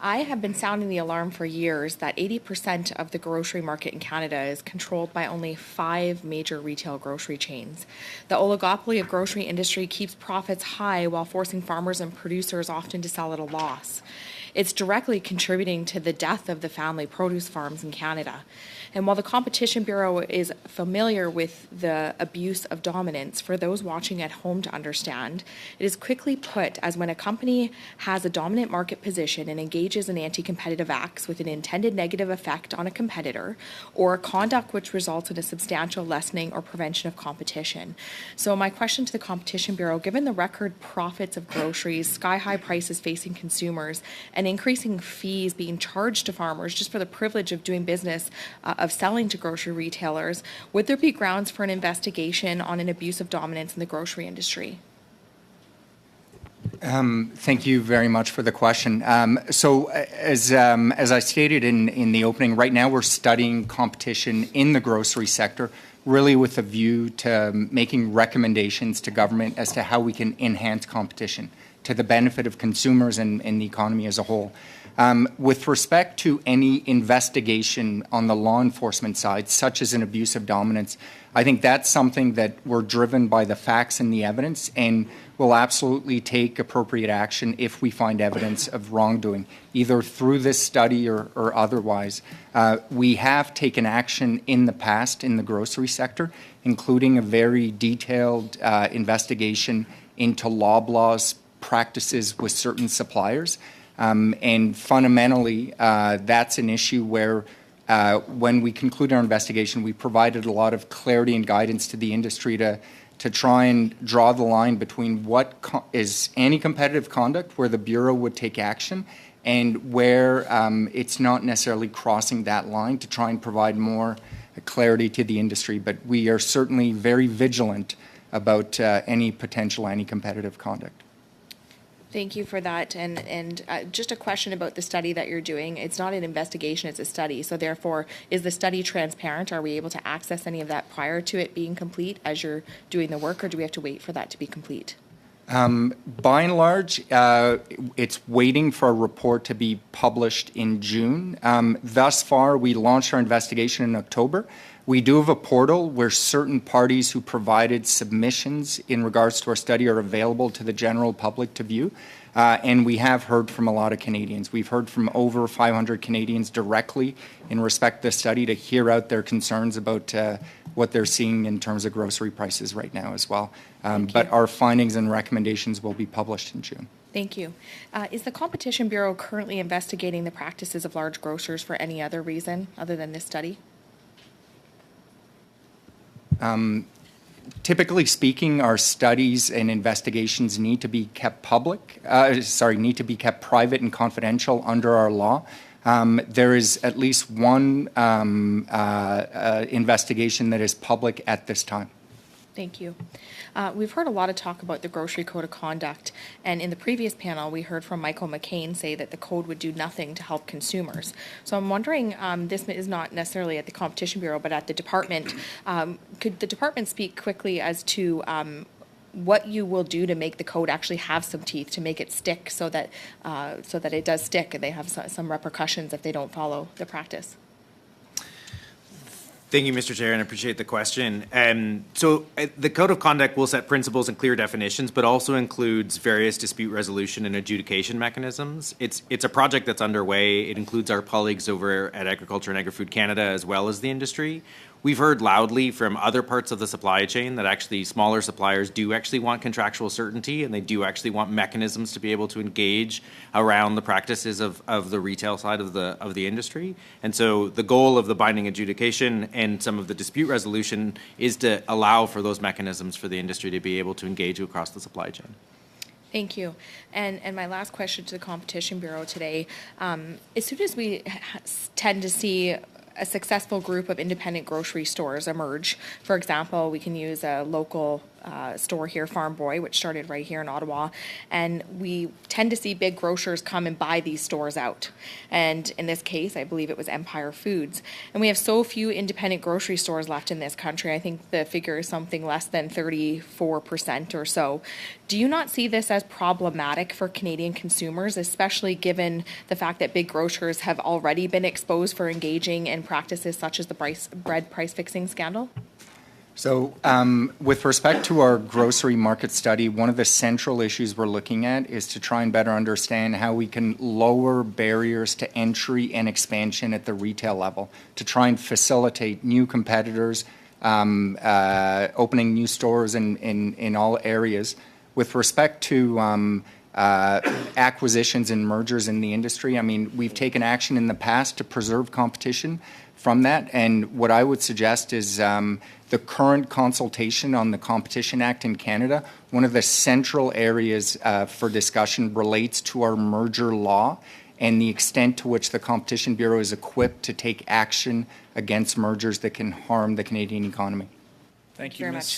I have been sounding the alarm for years that 80% of the grocery market in Canada is controlled by only 5 major retail grocery chains. The oligopoly of grocery industry keeps profits high while forcing farmers and producers often to sell at a loss. It's directly contributing to the death of the family produce farms in Canada. And while the Competition Bureau is familiar with the abuse of dominance, for those watching at home to understand, it is quickly put as when a company has a dominant market position and engages in anti-competitive acts with an intended negative effect on a competitor, or conduct which results in a substantial lessening or prevention of competition. So my question to the Competition Bureau, given the record profits of groceries, sky-high prices facing consumers, and increasing fees being charged to farmers just for the privilege of doing business, of selling to grocery retailers, would there be grounds for an investigation on an abuse of dominance in the grocery industry? Thank you very much for the question. So as I stated in the opening, right now we're studying competition in the grocery sector, really with a view to making recommendations to government as to how we can enhance competition to the benefit of consumers and the economy as a whole. With respect to any investigation on the law enforcement side, such as an abuse of dominance, I think that's something that we're driven by the facts and the evidence, and will absolutely take appropriate action if we find evidence of wrongdoing, either through this study or otherwise. We have taken action in the past in the grocery sector, including a very detailed investigation into Loblaws practices with certain suppliers. And fundamentally, that's an issue where when we conclude our investigation, we provided a lot of clarity and guidance to the industry to try and draw the line between what is anti-competitive conduct, where the Bureau would take action, and where it's not necessarily crossing that line, to try and provide more clarity to the industry. But we are certainly very vigilant about any potential anti-competitive conduct. Thank you for that. And just a question about the study that you're doing. It's not an investigation, it's a study. So therefore, is the study transparent? Are we able to access any of that prior to it being complete as you're doing the work, or do we have to wait for that to be complete? By and large, it's waiting for a report to be published in June. Thus far, we launched our investigation in October. We do have a portal where certain parties who provided submissions in regards to our study are available to the general public to view. And we have heard from a lot of Canadians. We've heard from over 500 Canadians directly in respect to the study to hear out their concerns about what they're seeing in terms of grocery prices right now as well. But our findings and recommendations will be published in June. Thank you. Is the Competition Bureau currently investigating the practices of large grocers for any other reason other than this study? Typically speaking, our studies and investigations need to be kept need to be kept private and confidential under our law. There is at least one investigation that is public at this time. Thank you. We've heard a lot of talk about the Grocery Code of Conduct, and in the previous panel we heard from Michael McCain say that the code would do nothing to help consumers. So I'm wondering, this is not necessarily at the Competition Bureau but at the department, could the department speak quickly as to what you will do to make the code actually have some teeth, to make it stick so that it does stick and they have some repercussions if they don't follow the practice? Thank you, Mr. Chair, and I appreciate the question. So the Code of Conduct will set principles and clear definitions, but also includes various dispute resolution and adjudication mechanisms. It's a project that's underway. It includes our colleagues over at Agriculture and Agri-Food Canada as well as the industry. We've heard loudly from other parts of the supply chain that actually smaller suppliers do actually want contractual certainty, and they do actually want mechanisms to be able to engage around the practices of the retail side of the industry. And so the goal of the binding adjudication and some of the dispute resolution is to allow for those mechanisms for the industry to be able to engage across the supply chain. Thank you. And my last question to the Competition Bureau today, as soon as we tend to see a successful group of independent grocery stores emerge. For example, we can use a local store here, Farm Boy, which started right here in Ottawa, and we tend to see big grocers come and buy these stores out. And in this case, I believe it was Empire Foods. And we have so few independent grocery stores left in this country. I think the figure is something less than 34% or so. Do you not see this as problematic for Canadian consumers, especially given the fact that big grocers have already been exposed for engaging in practices such as the bread price fixing scandal? So with respect to our grocery market study, one of the central issues we're looking at is to try and better understand how we can lower barriers to entry and expansion at the retail level to try and facilitate new competitors, opening new stores in all areas. With respect to acquisitions and mergers in the industry, I mean, we've taken action in the past to preserve competition from that. And what I would suggest is the current consultation on the Competition Act in Canada, one of the central areas for discussion relates to our merger law and the extent to which the Competition Bureau is equipped to take action against mergers that can harm the Canadian economy. Thank you, very Ms. much.